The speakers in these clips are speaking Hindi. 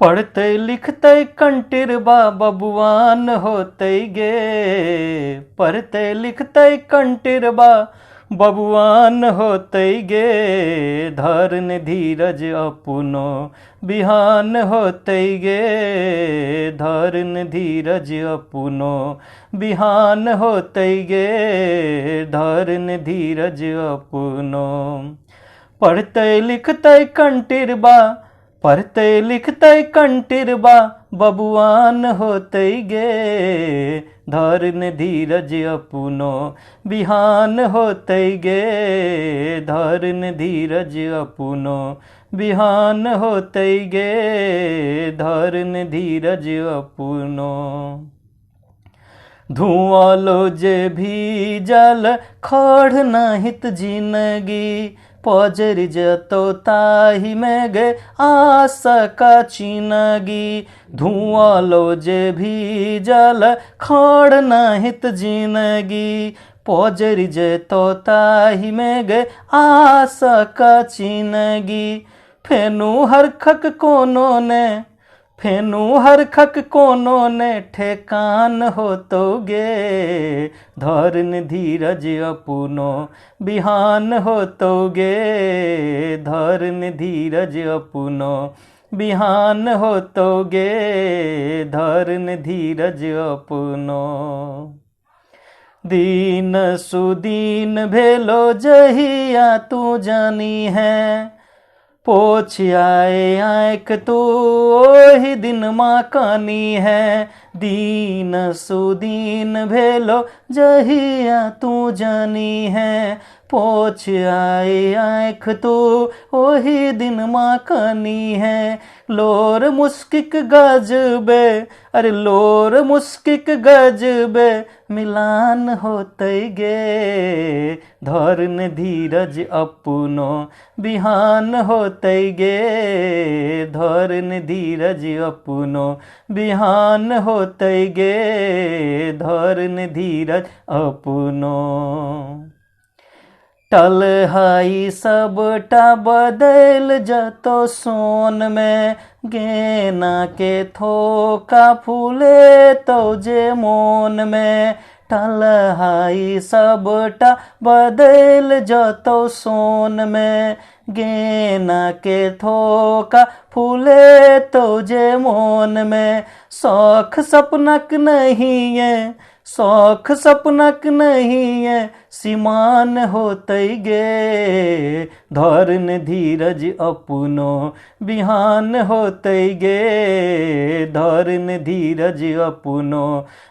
पढ़ते लिखते कंटिर बा बबुआन होते गे। पढ़ते लिखते कंटिर बा बबुआन होते गे। धरन धीरज अपनो बिहान होते गे। धरन धीरज अपनो बिहान होते गे। धरन धीरज अपनो। पढ़ते लिखते कंटिर बा पढ़ते लिखते कंटिर बा बबुआन होते गे। धरन धीरज अपनो बिहान होते गे। धरन धीरज अपनो बिहान होते गे। धरन धीरज अपनो। धुआं लो जे भी जल खड़ नाहित जिंदगी। पजर जतो ताही में गे आशा का चिनगी। धुआं लो जे भी जल खड़ नाहित जिंदगी। पजर जतो ताही में गे आशा का चिनगी। फेनु हरखक कोनो ने फेनु हरखक कोनो ने ठेकान होतोगे। धरन धीरज अपनो बिहान होतोगे। धरन धीरज अपनो बिहान होतोगे। धरन धीरज अपनो। दीन सुदीन भेलो जहिया तू जानी है। पोछ आए आँख तो ओही दिन माँ कानी है। दीन सुदीन भेलो जहिया तू जानी है। पोछ आए आँख तो ओही दिन माँ कानी है। लोर मुस्किक गजबे अरे लोर मुस्किक गजबे मिलान होते गे। धरन धीरज अपनो बिहान होते गे। धरन धीरज अपनो बिहान होते गे। धरन धीरज अपनो। टल हाई सबटा बदल जतो सोन में। गेना के थोका फूले तो जे मोन में। टल हाई सबटा बदल जतो सोन में। गेना के थोका फूले तो जे मोन में। शौख सपनक नहीं है शौख सपनक नहीं है सीमान होते गे। धरन धीरज अपनो बिहान होते गे। धरन धीरज अपनो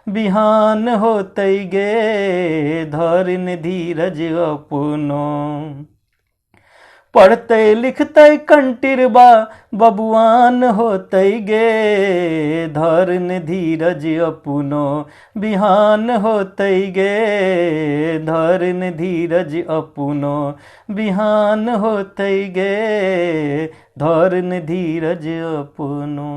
बिहान होते गे। धरन धीरज अपनो। पढ़ते लिखते कंटिर बा बबुआन होते गे। धरन धीरज अपनो बिहान होते गे। धरन धीरज अपनो बिहान होते गे। धरन धीरज अपनो।